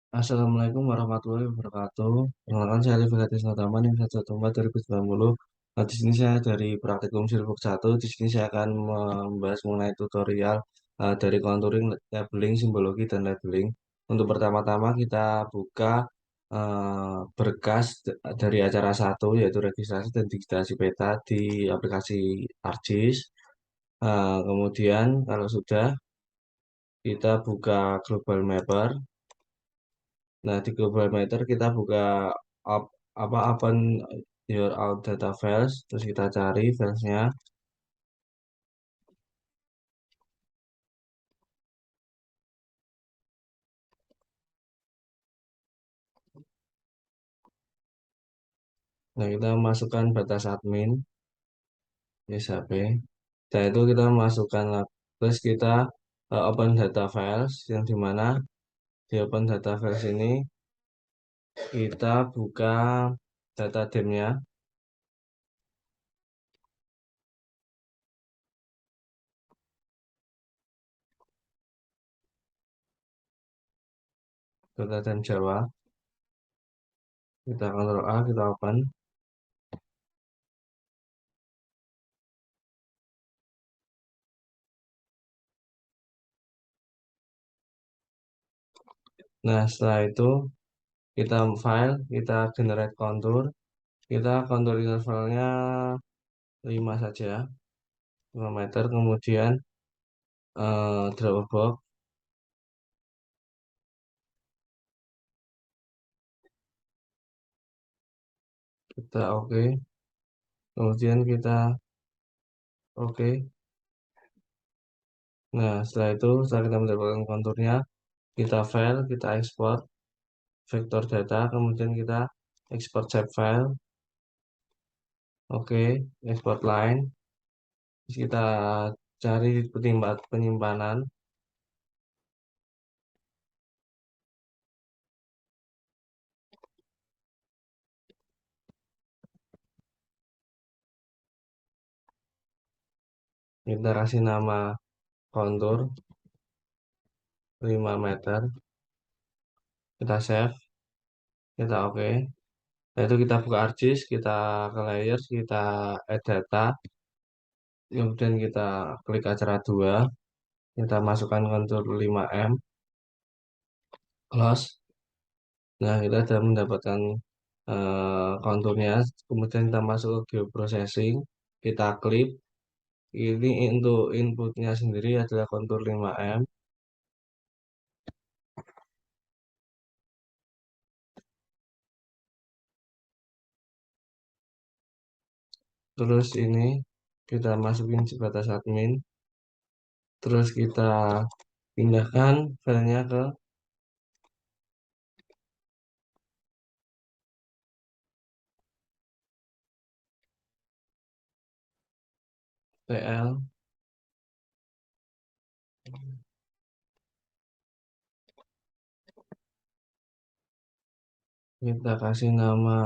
Assalamualaikum warahmatullahi wabarakatuh. Perkenalkan saya Rifki Natama yang 1 2090. Nah, di sini saya dari praktikum Silverbook 1. Di sini saya akan membahas mengenai tutorial dari contouring, labeling, simbologi, dan labeling. Untuk pertama-tama kita buka berkas dari acara 1 yaitu registrasi dan digitasi peta di aplikasi ArcGIS. Kemudian kalau sudah kita buka Global Mapper. Nah, di Google Meter kita buka up- open your out data files, terus kita cari filesnya. Nah, kita masukkan batas admin, SHP. Setelah itu kita masukkan terus kita open data files, yang dimana di open data files ini kita buka data dimnya, data dim Jawa. Kita Ctrl A, kita open. Nah, setelah itu kita file, kita generate contour, kita contour intervalnya 5 saja, 5 meter. Kemudian Dropbox, kita oke. Kemudian kita oke. Nah, setelah itu setelah kita mendapatkan konturnya, kita file, kita ekspor vektor data, kemudian kita ekspor shapefile. Oke, ekspor line. Terus kita cari di penyimpanan. Kita kasih nama kontur 5 meter. Kita save, kita oke. Nah, itu kita buka ArcGIS, kita ke layers, kita add data. Kemudian kita klik acara 2, kita masukkan kontur 5M, close. Nah, kita sudah mendapatkan konturnya. Kemudian kita masuk ke geoprocessing, kita klik. Ini untuk inputnya sendiri adalah kontur 5M. Terus ini kita masukin batas admin. Terus kita pindahkan filenya ke PL. Kita kasih nama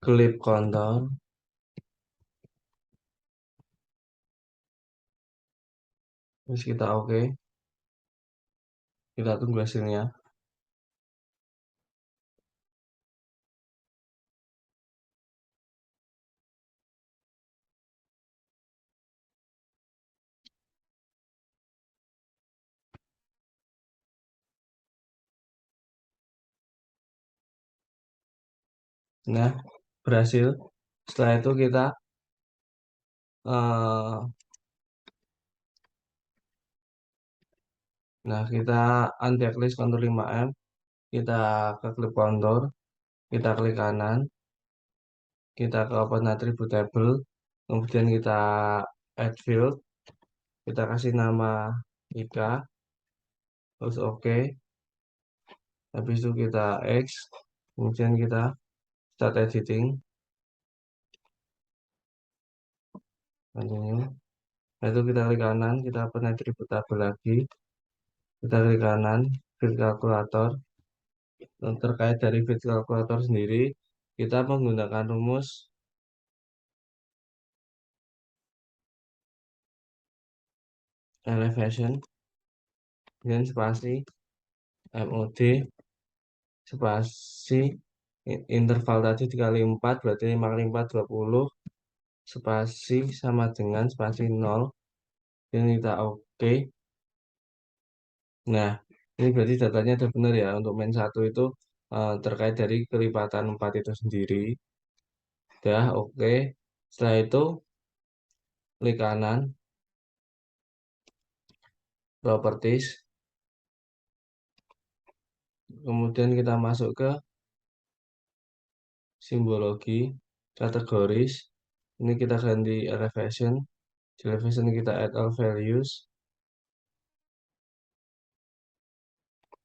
clip contour. Terus kita oke. Kita tunggu hasilnya. Nah, berhasil. Setelah itu kita eh, kita unchecklist kontur 5M, kita ke clip contour, kita klik kanan, kita ke open attribute table, kemudian kita add field, kita kasih nama Ika, terus oke. Habis itu kita X, kemudian kita start editing, continue. Nah, itu kita klik kanan, kita open attribute table lagi, kita klik kanan, field calculator. Terkait dari field calculator sendiri, kita menggunakan rumus elevation dan spasi. MOD spasi interval tadi dikali 4 berarti 5 kali 4 20 spasi sama dengan spasi 0. Ini kita oke. Nah, ini berarti datanya udah benar ya. Untuk main satu itu terkait dari kelipatan 4 itu sendiri. Udah oke. Setelah itu klik kanan, properties. Kemudian kita masuk ke simbologi, kategoris. Ini kita ganti elevation. Di elevation kita add all values.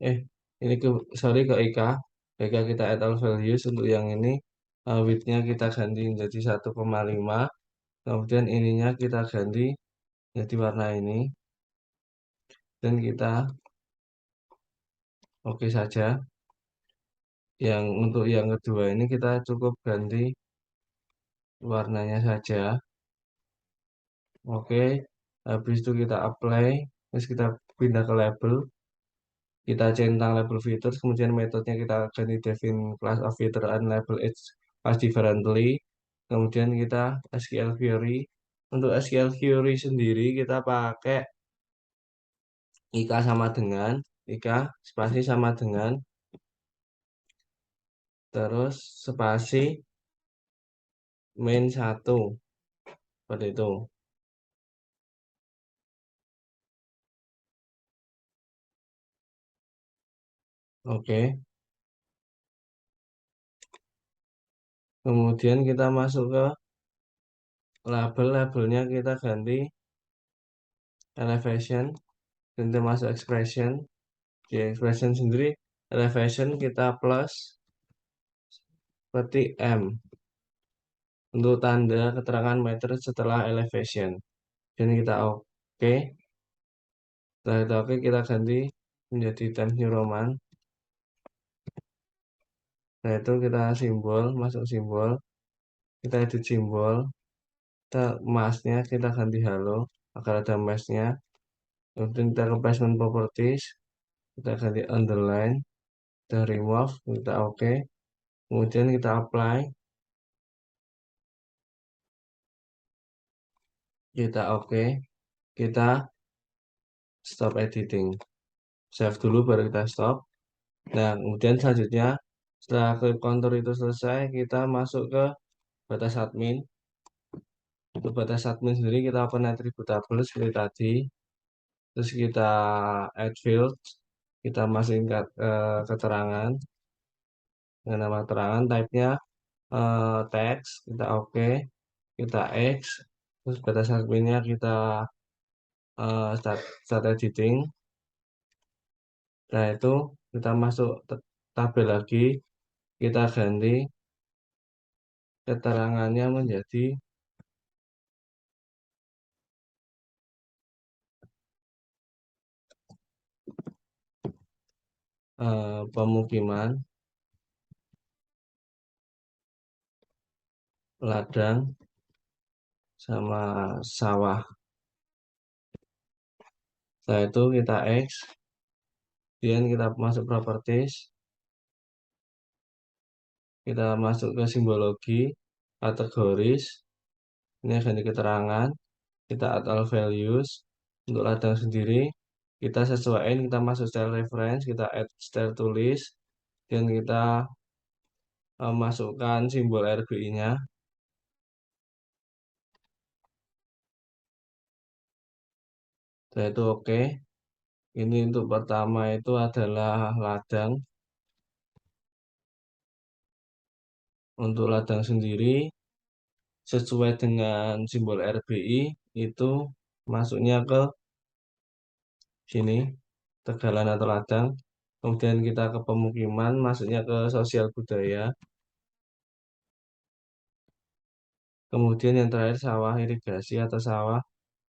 Ini sorry ke IK. IK kita add all values. Untuk yang ini width-nya kita ganti menjadi 1,5. Kemudian ininya kita ganti jadi warna ini. Dan kita oke saja. Yang untuk yang kedua ini kita cukup ganti warnanya saja. Oke. Habis itu kita apply. Terus kita pindah ke label. Kita centang label features, kemudian metodenya kita ganti define class of feature and label its as differently. Kemudian kita SQL query. Untuk SQL query sendiri kita pakai IK sama dengan IK spasi sama dengan terus spasi main 1 seperti itu. Oke. Kemudian kita masuk ke labelnya kita ganti elevation dan termasuk expression. Di expression sendiri elevation kita plus seperti M untuk tanda keterangan meter setelah elevation. Dan kita oke. Setelah itu oke kita ganti menjadi Times New Roman. Nah itu kita simbol, masuk simbol, kita edit simbol, kita masknya kita ganti halo agar ada masknya. Kemudian kita ke placement properties, kita ganti underline, kita remove, kita oke. Kemudian kita apply, kita oke, kita stop editing. Save dulu baru kita stop. Nah, kemudian selanjutnya setelah clip contour itu selesai, kita masuk ke batas admin. Untuk batas admin sendiri kita open attributable seperti tadi. Terus kita add field, kita masukin keterangan dengan nama keterangan, type-nya text, kita oke, kita X, terus batas adminnya kita start editing. Nah itu kita masuk tabel lagi, kita ganti keterangannya menjadi pemukiman, ladang, sama sawah. Setelah itu kita X, kemudian kita masuk properties, kita masuk ke simbologi, kategoris, ini ganti keterangan, kita add all values. Untuk ladang sendiri, kita sesuaikan, kita masuk style reference, kita add style tulis, dan kita masukkan simbol RGI-nya. Setelah itu oke. Ini untuk pertama itu adalah ladang. Untuk ladang sendiri, sesuai dengan simbol RBI, itu masuknya ke sini, tegalan atau ladang. Kemudian kita ke pemukiman, masuknya ke sosial budaya. Kemudian yang terakhir sawah irigasi atau sawah,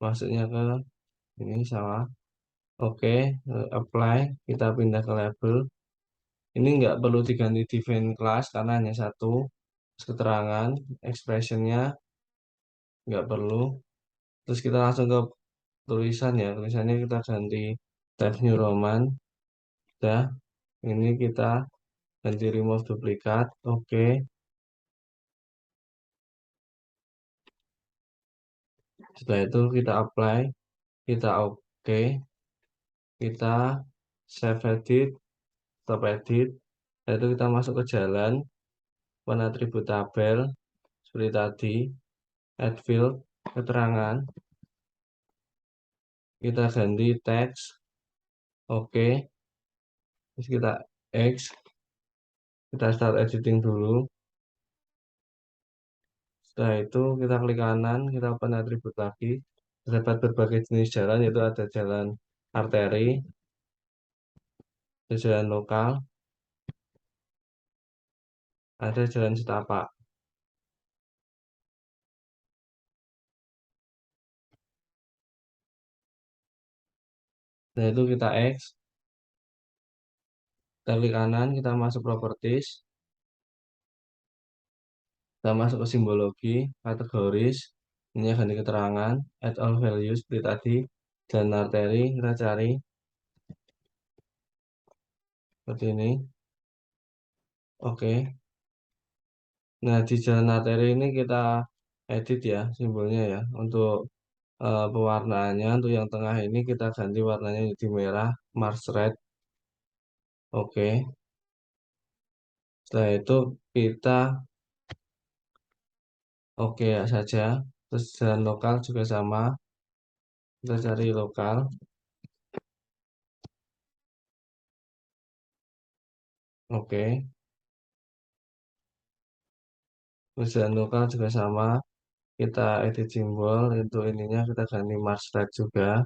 masuknya ke ini sawah. Oke, apply, kita pindah ke label. Ini nggak perlu diganti define class karena hanya satu. Keterangan, expressionnya nggak perlu. Terus kita langsung ke tulisan ya, tulisannya kita ganti Times New Roman. Udah. Ini kita ganti remove duplikat. Oke. Setelah itu kita apply. Kita oke. Kita save edit. Stop edit. Setelah itu kita masuk ke jalan. Penatribut tabel. Seperti tadi. Add field. Keterangan. Kita ganti teks. Oke. Terus kita X. Kita start editing dulu. Setelah itu kita klik kanan, kita open atribut lagi. Terdapat berbagai jenis jalan, yaitu ada jalan arteri, ada jalan lokal, ada jalan setapak. Nah itu kita X, kita klik kanan, kita masuk properties, kita masuk ke simbologi, kategoris, ini akan di keterangan, add all values seperti tadi, jalan arteri, kita cari seperti ini. Oke. Nah di jalan arteri ini kita edit ya simbolnya ya untuk pewarnaannya. Untuk yang tengah ini kita ganti warnanya jadi merah, Mars Red. Oke. Setelah itu kita oke ya saja. Terus jalan lokal juga sama. Kita cari lokal. Oke. Terus jalan lokal juga sama. Kita edit simbol. Untuk ininya kita ganti Mars Red juga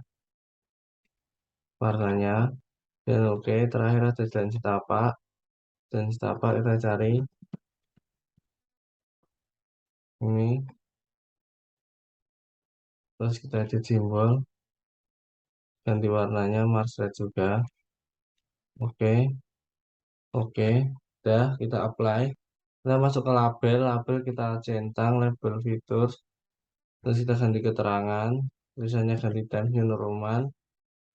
warnanya. Dan oke. Terakhir ada jalan setapak. Dan setapak kita cari ini. Terus kita edit simbol. Ganti warnanya Mars Red juga. Oke. Oke. Udah kita apply. Kita masuk ke label, label kita centang, label fitur, terus kita ganti keterangan, tulisannya ganti Times New Roman,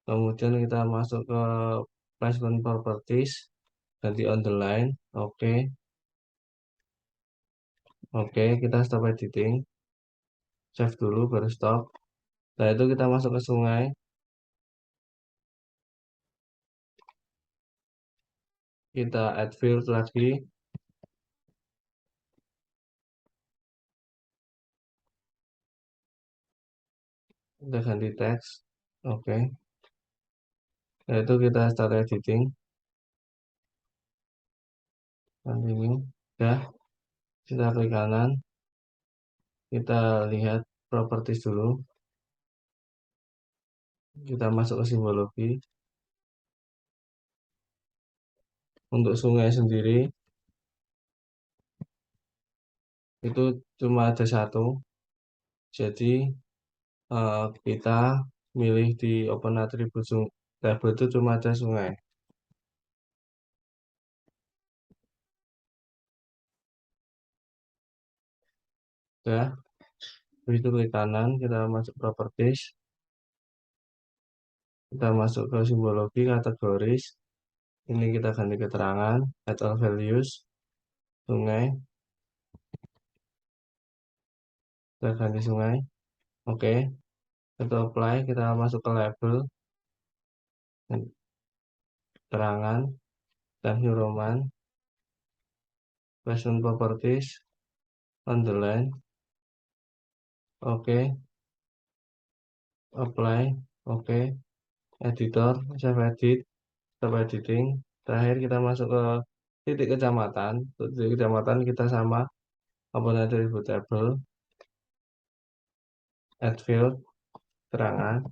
kemudian kita masuk ke placement properties, ganti on the line, oke, oke, kita stop editing, save dulu baru stop. Setelah itu kita masuk ke sungai, kita add field lagi, kita ganti teks, oke, setelah itu kita start editing, continue, ya, kita klik kanan, kita lihat properties dulu. Kita masuk ke simbologi. Untuk sungai sendiri itu cuma ada satu. Jadi kita milih di open attribute label itu cuma ada sungai. Ya, begitu klik kanan kita masuk properties. Kita masuk ke simbologi kategoris. Ini kita ganti keterangan add all values sungai. Kita ganti sungai. Oke. Kita apply, kita masuk ke label keterangan dan new roman placement properties underline. Oke, apply, oke, editor, save edit, stop editing. Terakhir kita masuk ke titik kecamatan. Untuk titik kecamatan kita sama open attribute table, add field, keterangan.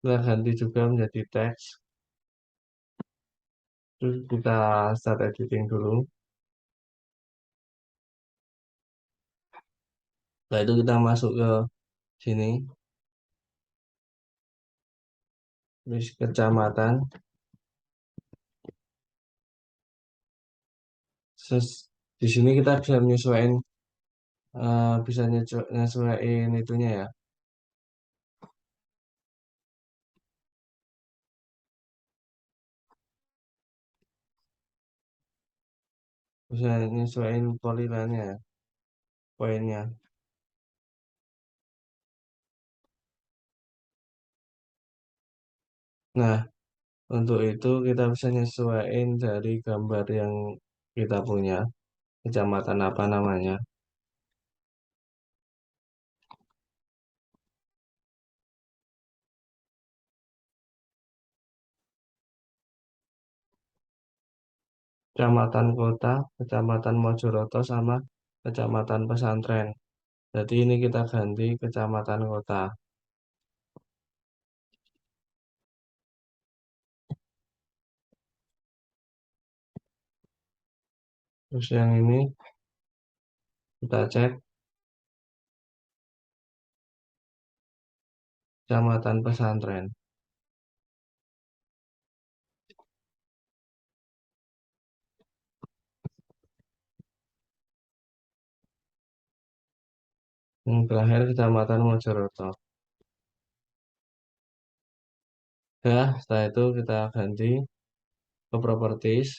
Kita ganti juga menjadi teks. Terus kita start editing dulu. Setelah itu kita masuk ke sini, terus kecamatan. Terus di sini kita bisa menyesuaikan, bisa nyesuaiin itunya ya. bisa nyesuaiin polilannya, poinnya. Nah, untuk itu kita bisa nyesuaiin dari gambar yang kita punya, kecamatan apa namanya. Kecamatan kota, kecamatan Mojoroto, sama kecamatan pesantren. Jadi ini kita ganti kecamatan kota. Terus yang ini kita cek kecamatan pesantren. Yang terakhir kecamatan Mojoroto. Ya, setelah itu kita ganti ke properties.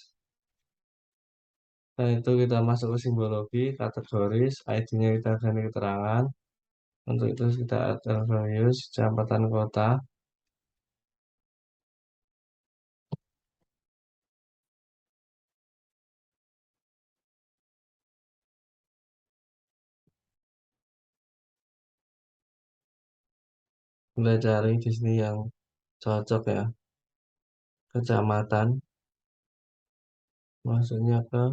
Setelah itu kita masuk ke simbologi, kategoris, ID-nya kita ganti keterangan. Untuk itu kita add values, kecamatan kota. Kita cari di sini yang cocok ya. Kecamatan, maksudnya ke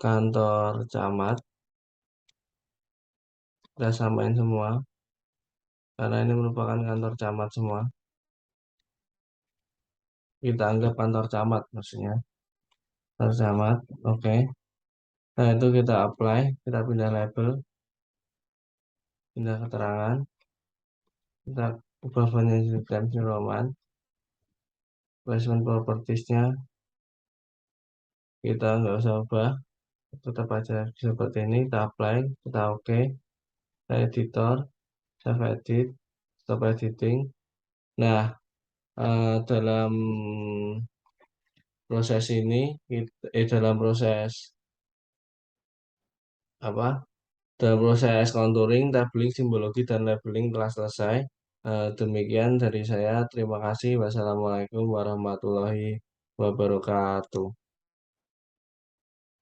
kantor camat. Kita samain semua, karena ini merupakan kantor camat semua. Kita anggap kantor camat maksudnya. Kantor camat, oke. Nah itu kita apply, kita pindah label, pindah keterangan. Kita ubah font Times New Roman. Placement propertiesnya kita nggak usah ubah, tetap aja seperti ini. Kita apply, kita oke. Kita editor, save edit, stop editing. Nah, dalam proses ini, dalam proses apa? Dalam proses contouring, labeling, simbologi, dan labeling telah selesai. Demikian dari saya. Terima kasih. Wassalamualaikum warahmatullahi wabarakatuh.